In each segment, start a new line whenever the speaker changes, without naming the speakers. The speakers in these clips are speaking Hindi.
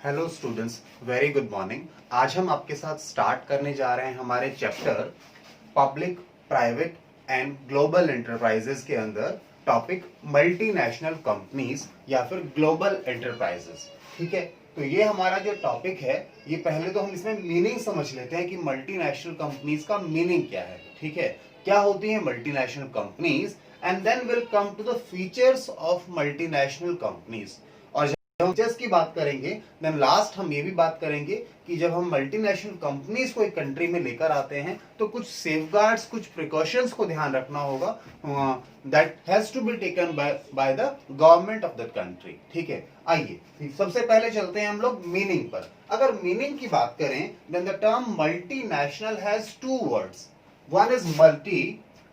Hello students, very good morning. आज हम आपके साथ स्टार्ट करने जा रहे हैं हमारे chapter public, private and global enterprises के अंदर टॉपिक मल्टीनेशनल कंपनीज या फिर ग्लोबल एंटरप्राइजेस। ठीक है, तो ये हमारा जो टॉपिक है, ये पहले तो हम इसमें मीनिंग समझ लेते हैं कि मल्टीनेशनल कंपनीज का मीनिंग क्या है। ठीक है, क्या होती है multinational companies, and then will come to the features of multinational companies. Features की बात करेंगे, देन लास्ट हम ये भी बात करेंगे कि जब हम मल्टीनेशनल कंपनीज को एक कंट्री में लेकर आते हैं तो कुछ सेफगार्ड्स, कुछ प्रिकॉशंस को ध्यान रखना होगा that has to be taken by the government of the country. ठीक है, आइए सबसे पहले चलते हैं हम लोग मीनिंग पर। अगर मीनिंग की बात करें, then the term multinational has two words, one is multi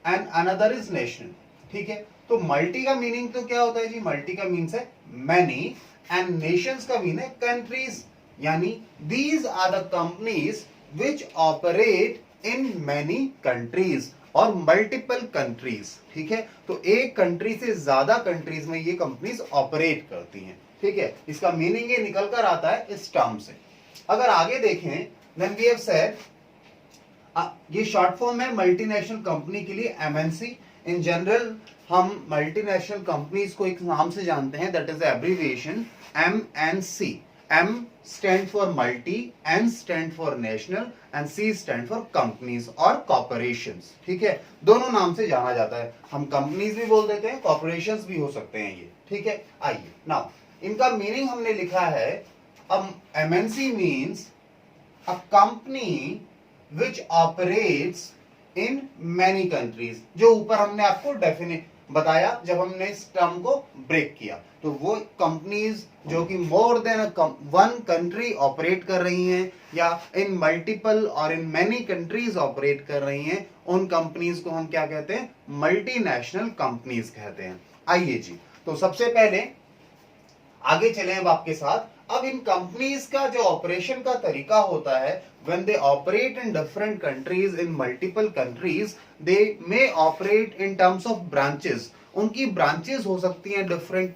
and another is national. ठीक है, तो मल्टी का मीनिंग तो क्या होता है जी? मल्टी का मीन्स है मैनी एंड नेशंस का मीन है कंट्रीज, यानी these are the companies which operate in many countries और मल्टीपल कंट्रीज। ठीक है, तो एक कंट्री से ज्यादा कंट्रीज में ये कंपनीज ऑपरेट करती हैं। ठीक है, इसका मीनिंग ये निकल कर आता है इस टर्म से। अगर आगे देखें, देन वी हैव सेड, ये शॉर्ट फॉर्म है मल्टीनेशनल कंपनी के लिए एमएनसी। इन जनरल हम मल्टीनेशनल कंपनीज को एक नाम से जानते हैं, that is abbreviation MNC। M stand for multi, N stand for national and C stand for companies और corporations। ठीक है, दोनों नाम से जाना जाता है। हम कंपनीज भी बोल देते हैं, कॉर्पोरेशंस भी हो सकते हैं ये। ठीक है, आइए नाउ इनका मीनिंग हमने लिखा है। अब MNC means a company which operates in many countries, जो ऊपर हमने आपको डेफिनेट बताया जब हमने इस टर्म को ब्रेक किया। तो वो कंपनीज जो कि more than one country operate कर रही हैं या इन मल्टीपल और इन मैनी कंट्रीज ऑपरेट कर रही हैं, उन कंपनीज को हम क्या कहते हैं? मल्टीनेशनल कंपनीज कहते हैं। आइए जी, तो सबसे पहले आगे चले अब आपके साथ। अब इन कंपनीज का जो ऑपरेशन का तरीका होता है, when they operate in different countries, in multiple countries, they may operate in terms of branches। उनकी ब्रांचेस हो सकती हैं डिफरेंट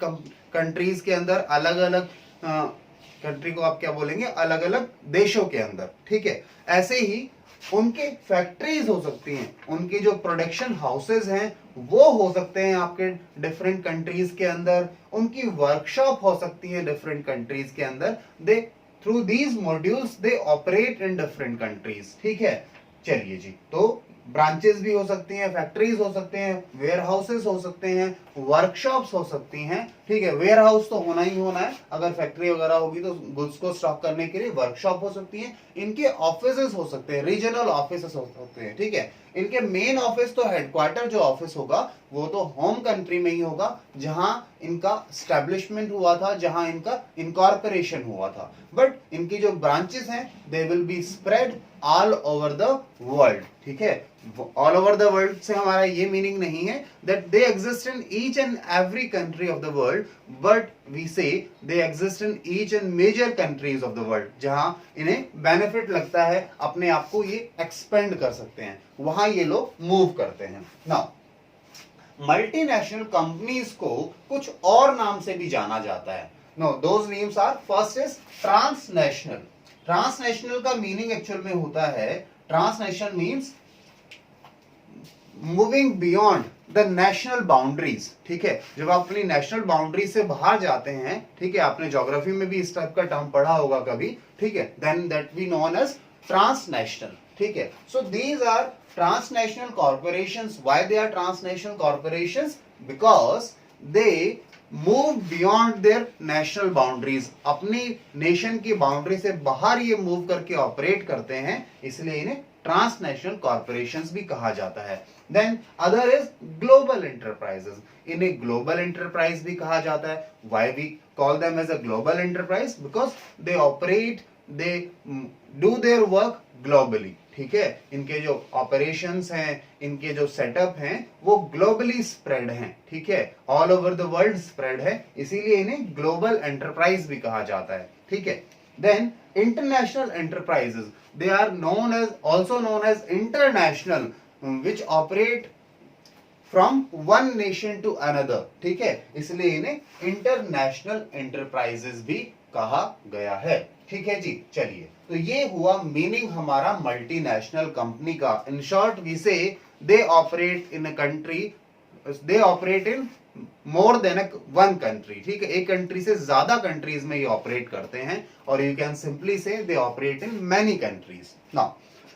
कंट्रीज के अंदर, अलग अलग कंट्री को आप क्या बोलेंगे? अलग अलग देशों के अंदर। ठीक है, ऐसे ही उनके फैक्ट्रीज हो सकती हैं, उनके जो प्रोडक्शन हाउसेज हैं वो हो सकते हैं आपके डिफरेंट कंट्रीज के अंदर, उनकी वर्कशॉप हो सकती है डिफरेंट कंट्रीज के अंदर। They through these modules they operate in different countries. ठीक है, चलिए जी, तो ब्रांचेस भी हो सकती हैं, फैक्ट्रीज हो सकते हैं, वेयर हाउसेस हो सकते हैं, वर्कशॉप्स हो सकती हैं। ठीक है, वेयर हाउस तो होना ही होना है, अगर फैक्ट्री वगैरह होगी तो गुड्स को स्टॉक करने के लिए वर्कशॉप हो सकती है। इनके ऑफिसेस हो सकते हैं, रीजनल ऑफिसेस हो सकते हैं। ठीक है, इनके मेन ऑफिस तो हेडक्वार्टर जो ऑफिस होगा वो तो होम कंट्री में ही होगा, जहां इनका स्टैब्लिशमेंट हुआ था, जहां इनका इनकॉर्पोरेशन हुआ था। बट इनकी जो ब्रांचेस हैं they will be spread all over the world. ठीक है, ऑल ओवर द वर्ल्ड से हमारा ये मीनिंग नहीं है that they exist in each and every country of the world, but we say they exist in each and major countries of the world, जहां इन्हें बेनिफिट लगता है, अपने आप को ये एक्सपेंड कर सकते हैं, वहां ये लोग मूव करते हैं। नाउ मल्टीनेशनल कंपनीज को कुछ और नाम से भी जाना जाता है। No, those names are, first is transnational. Transnational का मीनिंग एक्चुअल में होता है, transnational means moving beyond the national boundaries. ठीक है, जब आप अपनी नेशनल बाउंड्री से बाहर जाते हैं, ठीक है, आपने ज्योग्राफी में भी इस टाइप का टर्म पढ़ा होगा कभी। ठीक है, then that we known as transnational. ठीक है, so these are transnational corporations. Why they are transnational corporations? Because they move beyond their national boundaries. अपनी नेशन की बाउंड्री से बाहर ये मूव करके ऑपरेट करते हैं, इसलिए इन्हें ट्रांसनेशनल कॉर्पोरेशंस भी कहा जाता है। Then other is global enterprises. इन्हें ग्लोबल एंटरप्राइज भी कहा जाता है। Why we call them as a global enterprise? Because they operate, they do their work globally. ठीक है, इनके जो ऑपरेशंस हैं, इनके जो सेटअप हैं वो ग्लोबली स्प्रेड हैं। ठीक है, all over the world spread है, इसीलिए इन्हें ग्लोबल एंटरप्राइज भी कहा जाता है। ठीक है, then international enterprises, they are known as, also known as international, which operate from one nation to another. ठीक है, इसलिए इन्हें इंटरनेशनल एंटरप्राइजेस भी कहा गया है। ठीक है जी, चलिए, तो ये हुआ मीनिंग हमारा मल्टीनेशनल कंपनी का। In short we say they operate in a country, they operate in more than one country. ठीक है, एक कंट्री से ज्यादा कंट्रीज में ये ऑपरेट करते हैं, और you can simply say they operate in many countries. Now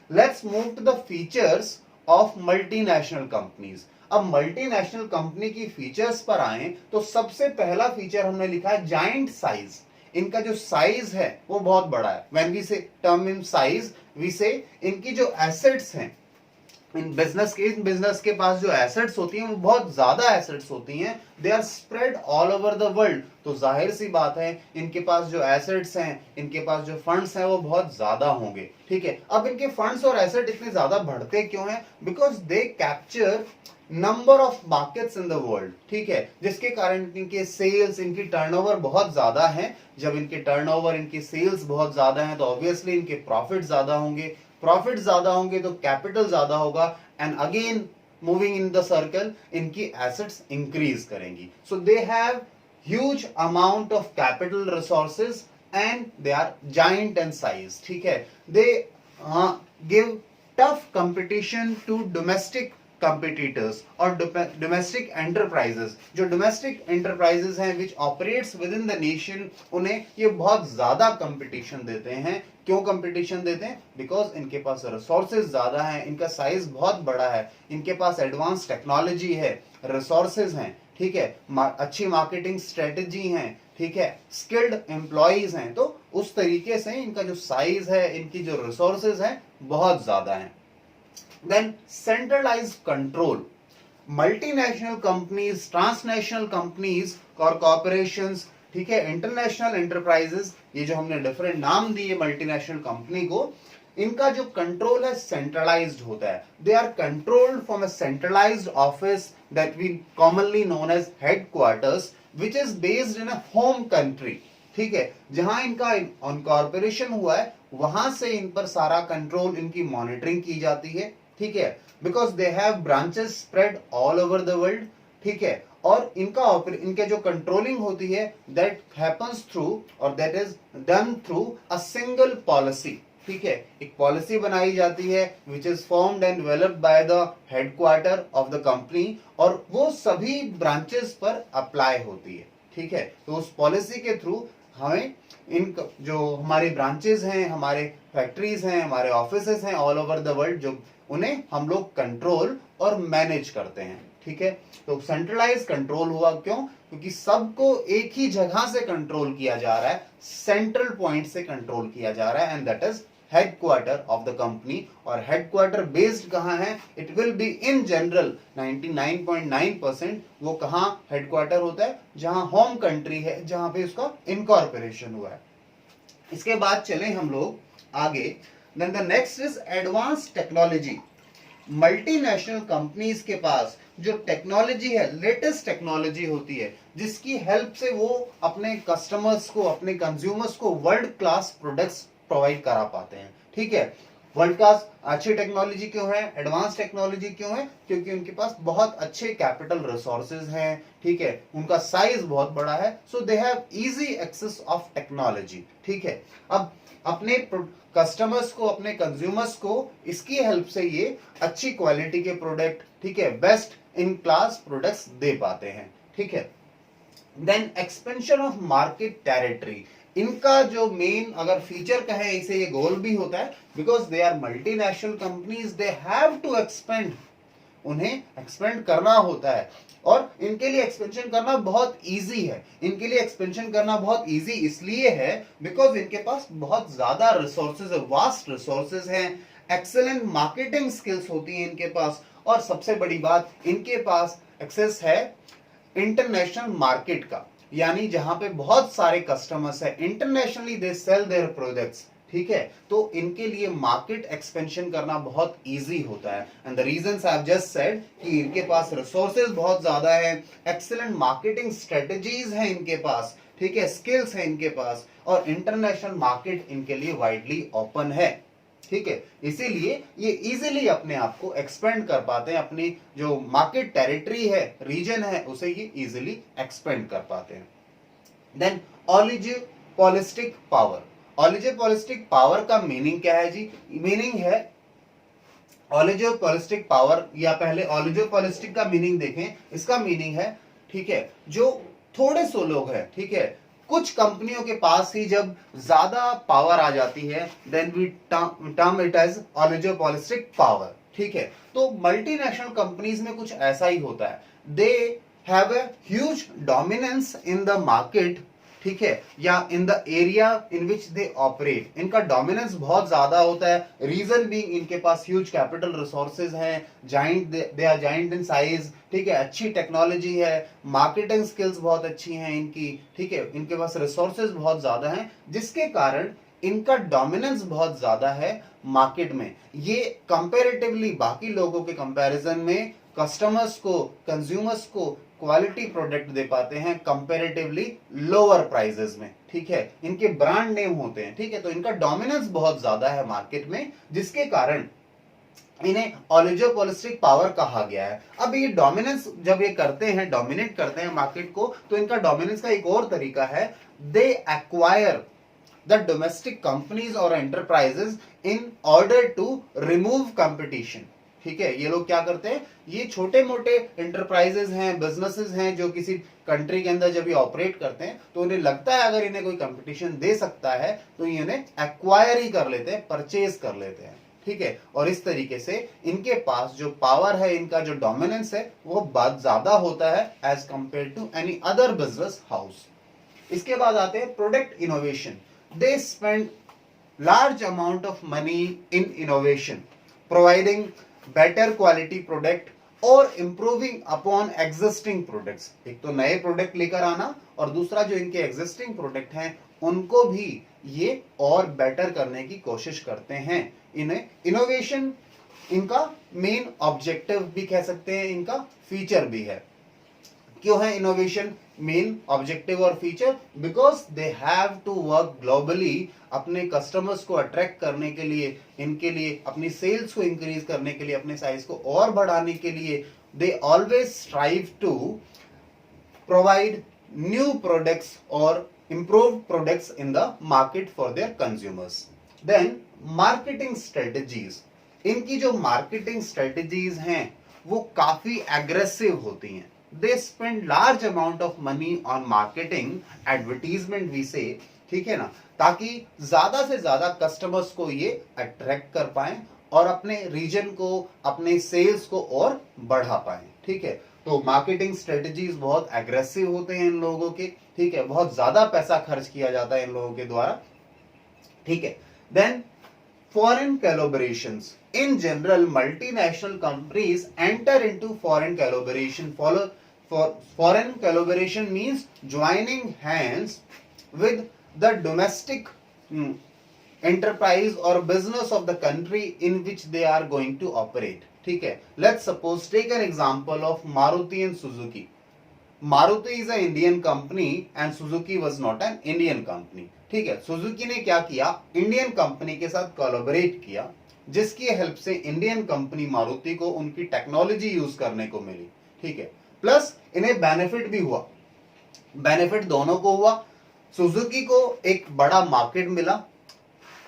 let's move to the features of multinational companies. अब मल्टीनेशनल कंपनी की फीचर्स पर आए तो सबसे पहला फीचर हमने लिखा है जाइंट साइज। इनका जो साइज है वो बहुत बड़ा है। व्हेन वी से टर्म इन साइज, वी से इनकी जो एसेट्स हैं, इन बिजनेस के पास जो एसेट्स होती हैं वो बहुत ज्यादा एसेट्स होती हैं। They are spread all over the world. तो जाहिर सी बात है इनके पास जो एसेट्स हैं, इनके पास जो फंड्स हैं वो बहुत ज्यादा होंगे। ठीक है, अब इनके फंड्स और एसेट इतने ज्यादा बढ़ते क्यों हैं? Because they capture number of markets in the world. ठीक है, जिसके कारण इनके सेल्स, इनकी टर्नओवर बहुत ज्यादा है। जब इनके टर्नओवर, इनकी सेल्स बहुत ज्यादा है तो ऑब्वियसली इनके प्रॉफिट ज्यादा होंगे। प्रॉफिट ज्यादा होंगे तो कैपिटल ज्यादा होगा, and again moving in the circle इनकी एसेट्स इंक्रीज करेंगी। So they have huge amount of capital resources and they are giant in size. ठीक है, they give tough competition to domestic competitors और डोमेस्टिक एंटरप्राइजेस। जो डोमेस्टिक एंटरप्राइजेस हैं which operates within the nation, उन्हें ये बहुत ज्यादा कंपटीशन देते हैं। क्यों कंपटीशन देते हैं? बिकॉज इनके पास रिसोर्सेज ज्यादा हैं, इनका साइज बहुत बड़ा है, इनके पास एडवांस टेक्नोलॉजी है, रिसोर्सेज हैं। ठीक है, अच्छी मार्केटिंग स्ट्रेटेजी है, ठीक है, स्किल्ड एम्प्लॉइज हैं। तो उस तरीके से इनका जो साइज है, इनकी जो रिसोर्सेज हैं बहुत ज्यादा हैं। Then centralized control. Multinational companies, transnational companies और corporations, ठीक है, इंटरनेशनल एंटरप्राइजेस, ये जो हमने डिफरेंट नाम दिए मल्टीनेशनल कंपनी को, इनका जो कंट्रोल है सेंट्रलाइज्ड होता है। They are controlled from a centralised office that we commonly known as headquarters, which is based in a home country. ठीक है, जहां इनका इनकॉर्पोरेशन हुआ है वहां से इन पर सारा कंट्रोल, इनकी मॉनिटरिंग की जाती है। ठीक है, because they have branches spread all over the world. ठीक है, और इनके जो कंट्रोलिंग होती है दैट हैपेंस थ्रू, और that is done through a single policy. ठीक है, एक पॉलिसी बनाई जाती है which is formed and developed by the headquarter of the company, और वो सभी ब्रांचेस पर अप्लाई होती है। ठीक है, तो उस पॉलिसी के थ्रू हमें इन जो हमारे ब्रांचेस हैं, हमारे फैक्ट्रीज हैं, हमारे ऑफिसेस हैं ऑल ओवर द वर्ल्ड, जो उन्हें हम लोग कंट्रोल और मैनेज करते हैं। ठीक है, तो सेंट्रलाइज कंट्रोल हुआ। क्यों? क्योंकि सबको एक ही जगह से कंट्रोल किया जा रहा है, सेंट्रल पॉइंट से कंट्रोल किया जा रहा है, and that is headquarter of the company. और हेडक्वार्टर बेस्ड कहां है? It will be in general 99.9% वो कहां हेडक्वार्टर होता है? जहां होम कंट्री है, जहां पे उसका इनकॉर्पोरेशन हुआ है। इसके बाद चलें हम लोग आगे। Then the next is advanced technology. Multinational companies के पास जो टेक्नोलॉजी है, लेटेस्ट टेक्नोलॉजी होती है, जिसकी हेल्प से वो अपने कस्टमर्स को, अपने कंज्यूमर्स को वर्ल्ड क्लास प्रोडक्ट्स प्रोवाइड करा पाते हैं। ठीक है, वर्ल्ड क्लास अच्छी टेक्नोलॉजी क्यों है, एडवांस टेक्नोलॉजी क्यों है? क्योंकि उनके पास बहुत अच्छे कैपिटल रिसोर्सेज हैं। ठीक है, उनका साइज बहुत बड़ा है, so they have easy access of technology. ठीक है, अब अपने कस्टमर्स को, अपने कंज्यूमर्स को इसकी हेल्प से ये अच्छी क्वालिटी के प्रोडक्ट, ठीक है, बेस्ट इन क्लास प्रोडक्ट्स दे पाते हैं। ठीक है, then expansion of market territory. इनका जो मेन अगर फीचर कहे, इसे ये गोल भी होता है, because they are multinational companies, they have to expand, उन्हें एक्सपेंड करना होता है, और इनके लिए एक्सपेंशन करना बहुत इजी है। इनके लिए एक्सपेंशन करना बहुत इजी इसलिए है बिकॉज इनके पास बहुत ज्यादा रिसोर्सेज है, वास्ट रिसोर्सेज हैं, एक्सेलेंट मार्केटिंग स्किल्स होती हैं इनके पास, और सबसे बड़ी बात, इनके पास एक्सेस है इंटरनेशनल मार्केट का, यानी जहां पे बहुत सारे कस्टमर्स हैं, internationally they sell their products. ठीक है, तो इनके लिए मार्केट एक्सपेंशन करना बहुत इजी होता है, and the reasons I have just said कि इनके पास रिसोर्सेज बहुत ज्यादा है, एक्सीलेंट मार्केटिंग स्ट्रेटजीज हैं इनके पास, ठीक है, स्किल्स हैं इनके पास, और इंटरनेशनल मार्केट इनके लिए वाइडली ओपन है। ठीक है, इसीलिए ये इजीली अपने आप को एक्सपेंड कर पाते हैं, अपनी जो मार्केट टेरिटरी है, रीजन है, उसे ये इजीली एक्सपेंड कर पाते हैं। Then oligopolistic power. Oligopolistic power का मीनिंग क्या है जी? मीनिंग है ओलिगोपोलिस्टिक पावर, या पहले ओलिगोपोलिस्टिक का मीनिंग देखें। इसका मीनिंग है, ठीक है, जो थोड़े सो लोग हैं, ठीक है, कुछ कंपनियों के पास ही जब ज्यादा पावर आ जाती है, then we term it as oligopolistic power, ठीक है। तो मल्टीनेशनल कंपनीज में कुछ ऐसा ही होता है, they have a huge dominance in the market, ठीक है, या in the area in which they operate. इनका डोमिनेंस बहुत ज्यादा होता है, रीजन बीइंग इनके पास ह्यूज कैपिटल रिसोर्सेज हैं, giant, they are giant in size, ठीक है, अच्छी टेक्नोलॉजी है, मार्केटिंग स्किल्स बहुत अच्छी हैं इनकी, ठीक है, इनके पास रिसोर्सेज बहुत ज्यादा हैं, जिसके कारण इनका डोमिनेंस बहुत ज्यादा है मार्केट में। ये कंपैरेटिवली बाकी लोगों के कंपैरिजन में कस्टमर्स को, कंज्यूमर्स को क्वालिटी प्रोडक्ट दे पाते हैं कंपैरेटिवली लोअर प्राइसेस में, ठीक है। इनके ब्रांड नेम होते हैं, ठीक है, तो इनका डोमिनेंस बहुत ज्यादा है मार्केट में, जिसके कारण इन्हें ओलिगोपोलिस्टिक पावर कहा गया है। अब ये डोमिनेंस जब ये करते हैं, डोमिनेट करते हैं मार्केट को, तो इनका डोमिनेंस का एक और तरीका है, they acquire the domestic companies और enterprises in order to remove competition, ठीक है। ये लोग क्या करते हैं, ये छोटे मोटे एंटरप्राइजेस हैं, बिजनेसेस हैं, जो किसी कंट्री के अंदर जब ये ऑपरेट करते हैं, तो उन्हें लगता है अगर इन्हें कोई कंपटीशन दे सकता है, तो ये इन्हें एक्वायर ही कर लेते हैं, परचेज कर लेते हैं, ठीक है। और इस तरीके से इनके पास जो पावर है, इनका जो डोमिनेंस है, वो बहुत ज्यादा होता है as compare to any other business house. इसके बाद आते हैं product innovation. They spend large amount of money in innovation, providing better quality product और improving upon existing products। एक तो नए प्रोडक्ट लेकर आना, और दूसरा जो इनके एग्जिस्टिंग प्रोडक्ट हैं उनको भी ये और बेटर करने की कोशिश करते हैं। इन्हें इनोवेशन इनका मेन ऑब्जेक्टिव भी कह सकते हैं, इनका फीचर भी है। क्यों है इनोवेशन मेन ऑब्जेक्टिव और feature? Because they have to work globally, अपने कस्टमर्स को अट्रैक्ट करने के लिए, इनके लिए अपनी सेल्स को इंक्रीज करने के लिए, अपने साइज को और बढ़ाने के लिए, they always strive to provide new products और improved products in the market for their consumers. Then marketing strategies, इनकी जो मार्केटिंग स्ट्रेटजीज हैं वो काफी एग्रेसिव होती हैं। They spend large amount of money on marketing, advertisement भी से, ठीक है ना, ताकि ज्यादा से ज्यादा कस्टमर्स को ये अट्रैक्ट कर पाए और अपने रीजन को, अपने सेल्स को और बढ़ा पाए, ठीक है। तो मार्केटिंग स्ट्रेटजीज बहुत एग्रेसिव होते हैं इन लोगों के, ठीक है, बहुत ज्यादा पैसा खर्च किया जाता है इन लोगों के द्वारा, ठीक है। Then foreign collaborations, in general multinational companies enter into foreign collaboration. Foreign collaboration means joining hands with the domestic enterprise or business of the country in which they are going to operate, ठीक है। Let's suppose take an example of Maruti and Suzuki. Maruti is an Indian company and Suzuki was not an Indian company, ठीक है। सुजुकी ने क्या किया, इंडियन कंपनी के साथ कोलैबोरेट किया, जिसकी हेल्प से इंडियन कंपनी मारुति को उनकी टेक्नोलॉजी यूज करने को मिली, ठीक है। प्लस इन्हें बेनिफिट भी हुआ, बेनिफिट दोनों को हुआ। सुजुकी को एक बड़ा मार्केट मिला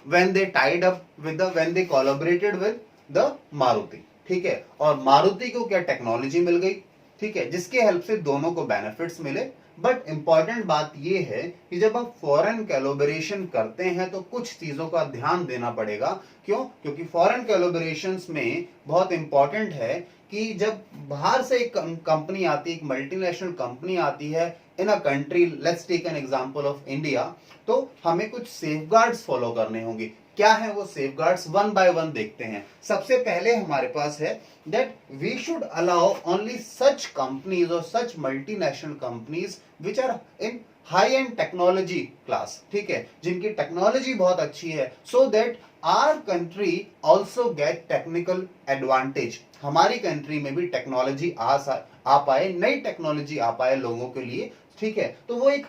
when they tied up with when they collaborated with the Maruti, ठीक है। और मारुति को क्या टेक्नोलॉजी मिल गई, ठीक है, जिसके हेल्प से दोनों को बेनिफिट्स मिले। बट इंपॉर्टेंट बात यह है कि जब आप फॉरेन कोलैबोरेशन करते हैं तो कुछ चीजों का ध्यान देना पड़ेगा। क्यों? क्योंकि फॉरेन कोलैबोरेशंस में बहुत इंपॉर्टेंट है कि जब बाहर से एक कंपनी आती है, एक मल्टीनेशनल कंपनी आती है in a country, let's take an example of India, तो हमें कुछ सेफगार्ड्स फॉलो करने होंगे। क्या है वो सेफगार्ड्स? वन बाय वन देखते हैं। सबसे पहले हमारे पास है that we should allow only such companies और such multinational companies which are in high end technology class, ठीक है, जिनकी टेक्नोलॉजी बहुत अच्छी है, so that our country also get technical advantage. हमारी कंट्री में भी टेक्नोलॉजी आ पाए, नई टेक्नोलॉजी आ पाए लोगों के लिए, ठीक है। तो वो एक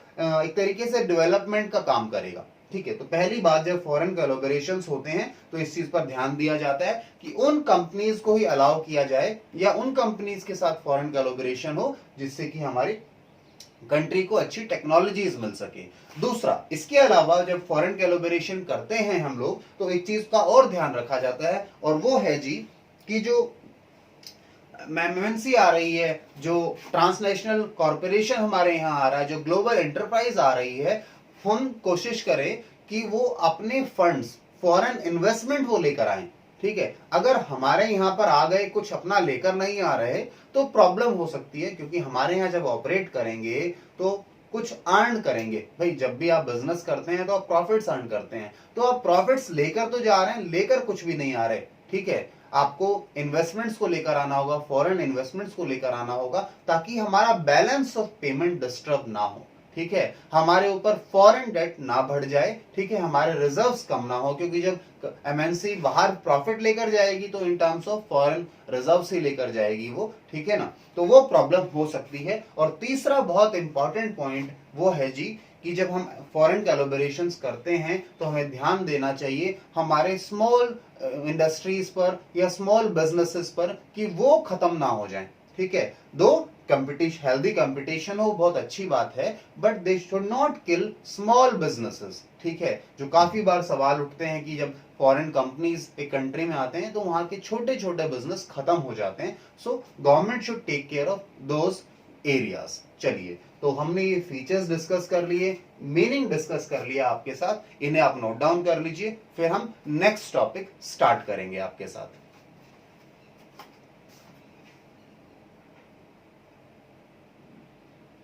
तरीके से डेवलपमेंट का काम करेगा, ठीक है। तो पहली बात, जब फॉरेन कोलैबोरेशंस होते हैं तो इस चीज पर ध्यान दिया जाता है कि उन कंपनीज को ही अलाउ किया जाए या उन कंपनीज के साथ फॉरेन कोलैबोरेशन हो जिससे कि हमारी कंट्री को अच्छी टेक्नोलॉजीज मिल सके। दूसरा, इसके अलावा जब फॉरेन कोलैबोरेशन करते हैं हम लोग तो एक चीज का और ध्यान रखा जाता है, और वो है जी कि जो एमएनसी आ रही है, जो ट्रांसनेशनल कॉरपोरेशन हमारे यहाँ आ रहा है, जो ग्लोबल एंटरप्राइज आ रही है, हम कोशिश करें कि वो अपने फंड्स फॉरेन इन्वेस्टमेंट वो लेकर आए। ठीक है, अगर हमारे यहाँ पर आ गए कुछ अपना लेकर नहीं आ रहे तो प्रॉब्लम हो सकती है, क्योंकि हमारे यहाँ जब ऑपरेट करेंगे तो कुछ अर्न करेंगे। भाई जब भी आप बिजनेस करते हैं तो आप प्रॉफिट्स अर्न करते हैं, तो आप प्रॉफिट्स लेकर तो जा रहे हैं, लेकर कुछ भी नहीं आ रहे। ठीक है, आपको इन्वेस्टमेंट्स को लेकर आना होगा, फॉरेन इन्वेस्टमेंट्स को लेकर आना होगा, ताकि हमारा बैलेंस ऑफ पेमेंट डिस्टर्ब ना हो। ठीक है, हमारे ऊपर फॉरेन डेट ना बढ़ जाए। ठीक है, हमारे रिजर्व्स कम ना हो, क्योंकि जब एमएनसी बाहर प्रॉफिट लेकर जाएगी तो in terms of foreign reserves ही लेकर जाएगी वो। ठीक है ना, तो वो प्रॉब्लम हो सकती है। और तीसरा बहुत इंपॉर्टेंट पॉइंट वो है जी कि जब हम फॉरेन कोलैबोरेशंस करते हैं तो हमें ध्यान देना चाहिए हमारे स्मॉल इंडस्ट्रीज पर या स्मॉल बिजनेसेस पर, कि वो खत्म ना हो जाएं। ठीक है, दो कंपटीशन, हेल्दी कंपटीशन हो, बहुत अच्छी बात है, but they should not kill small businesses. ठीक है, जो काफी बार सवाल उठते हैं कि जब फॉरेन कंपनीज एक कंट्री में आते हैं तो वहां के छोटे छोटे बिजनेस खत्म हो जाते हैं। So government should take care of those areas. चलिए, तो हमने ये फीचर्स डिस्कस कर लिए, मीनिंग डिस्कस कर लिया आपके साथ, इन्हें आप नोट डाउन कर लीजिए, फिर हम नेक्स्ट टॉपिक स्टार्ट करेंगे आपके साथ।